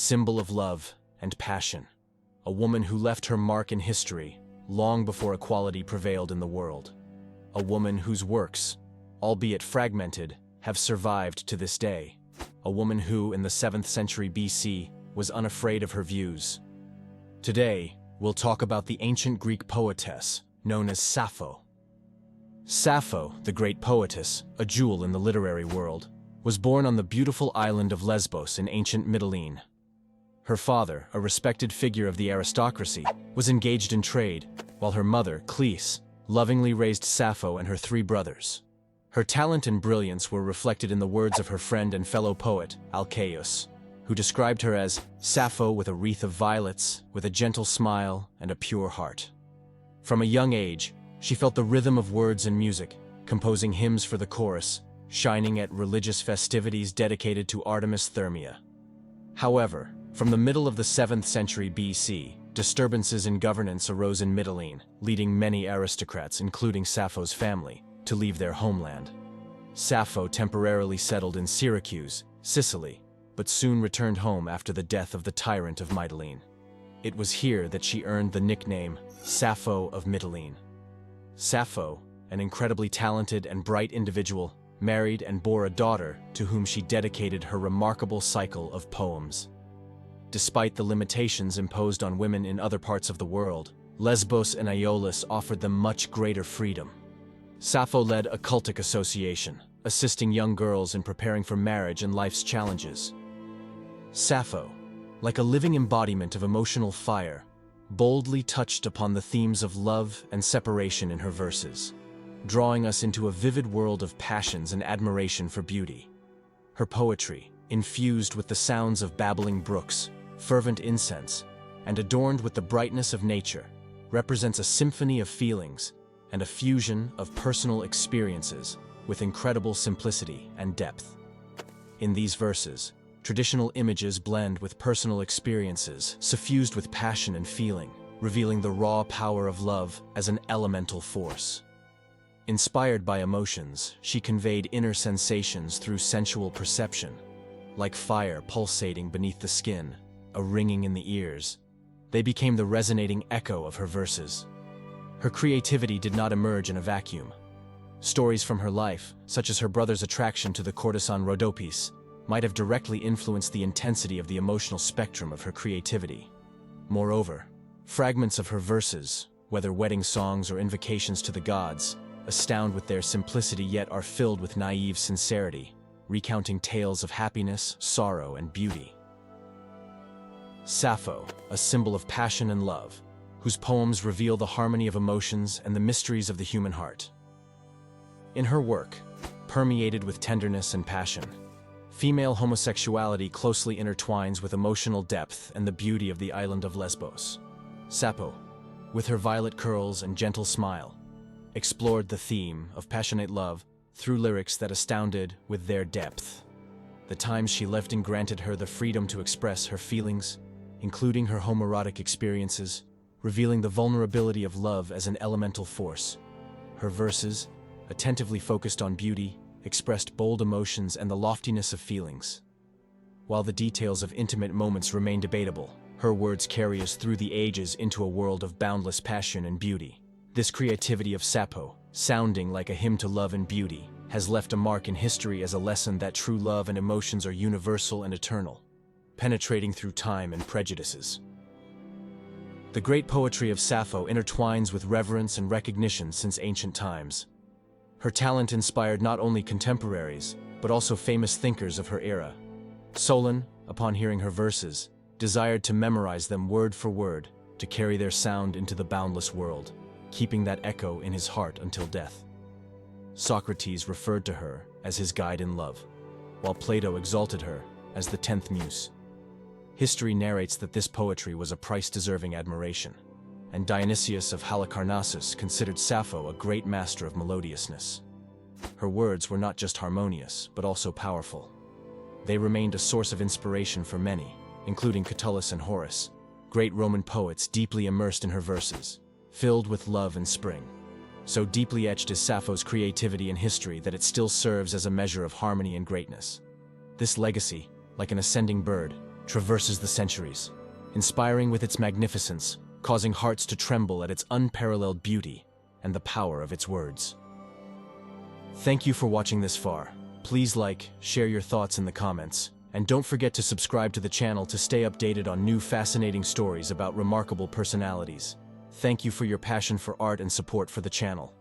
symbol of love and passion. A woman who left her mark in history long before equality prevailed in the world. A woman whose works, albeit fragmented, have survived to this day. A woman who, in the 7th century BC, was unafraid of her views. Today, we'll talk about the ancient Greek poetess known as Sappho. Sappho, the great poetess, a jewel in the literary world, was born on the beautiful island of Lesbos in ancient Mytilene. Her father, a respected figure of the aristocracy, was engaged in trade, while her mother, Cleis, lovingly raised Sappho and her 3 brothers. Her talent and brilliance were reflected in the words of her friend and fellow poet, Alcaeus, who described her as Sappho with a wreath of violets, with a gentle smile and a pure heart. From a young age, she felt the rhythm of words and music, composing hymns for the chorus, shining at religious festivities dedicated to Artemis Thermia. However, from the middle of the 7th century BC, disturbances in governance arose in Mytilene, leading many aristocrats, including Sappho's family, to leave their homeland. Sappho temporarily settled in Syracuse, Sicily, but soon returned home after the death of the tyrant of Mytilene. It was here that she earned the nickname Sappho of Mytilene. Sappho, an incredibly talented and bright individual, married and bore a daughter to whom she dedicated her remarkable cycle of poems. Despite the limitations imposed on women in other parts of the world, Lesbos and Aeolus offered them much greater freedom. Sappho led a cultic association, assisting young girls in preparing for marriage and life's challenges. Sappho, like a living embodiment of emotional fire, boldly touched upon the themes of love and separation in her verses, drawing us into a vivid world of passions and admiration for beauty. Her poetry, infused with the sounds of babbling brooks, fervent incense, and adorned with the brightness of nature, represents a symphony of feelings and a fusion of personal experiences with incredible simplicity and depth. In these verses, traditional images blend with personal experiences, suffused with passion and feeling, revealing the raw power of love as an elemental force. Inspired by emotions, she conveyed inner sensations through sensual perception. Like fire pulsating beneath the skin, a ringing in the ears, they became the resonating echo of her verses. Her creativity did not emerge in a vacuum. Stories from her life, such as her brother's attraction to the courtesan Rhodopis, might have directly influenced the intensity of the emotional spectrum of her creativity. Moreover, fragments of her verses, whether wedding songs or invocations to the gods, astound with their simplicity yet are filled with naive sincerity, recounting tales of happiness, sorrow, and beauty. Sappho, a symbol of passion and love, whose poems reveal the harmony of emotions and the mysteries of the human heart. In her work, permeated with tenderness and passion, female homosexuality closely intertwines with emotional depth and the beauty of the island of Lesbos. Sappho, with her violet curls and gentle smile, explored the theme of passionate love through lyrics that astounded with their depth. The times she lived in granted her the freedom to express her feelings, including her homoerotic experiences, revealing the vulnerability of love as an elemental force. Her verses, attentively focused on beauty, expressed bold emotions and the loftiness of feelings. While the details of intimate moments remain debatable, her words carry us through the ages into a world of boundless passion and beauty. This creativity of Sappho, sounding like a hymn to love and beauty, has left a mark in history as a lesson that true love and emotions are universal and eternal, penetrating through time and prejudices. The great poetry of Sappho intertwines with reverence and recognition since ancient times. Her talent inspired not only contemporaries, but also famous thinkers of her era. Solon, upon hearing her verses, desired to memorize them word for word to carry their sound into the boundless world, keeping that echo in his heart until death. Socrates referred to her as his guide in love, while Plato exalted her as the 10th muse. History narrates that this poetry was a price-deserving admiration, and Dionysius of Halicarnassus considered Sappho a great master of melodiousness. Her words were not just harmonious, but also powerful. They remained a source of inspiration for many, including Catullus and Horace, great Roman poets deeply immersed in her verses, filled with love and spring. So deeply etched is Sappho's creativity in history that it still serves as a measure of harmony and greatness. This legacy, like an ascending bird, traverses the centuries, inspiring with its magnificence, causing hearts to tremble at its unparalleled beauty and the power of its words. Thank you for watching this far. Please like, share your thoughts in the comments, and don't forget to subscribe to the channel to stay updated on new fascinating stories about remarkable personalities. Thank you for your passion for art and support for the channel.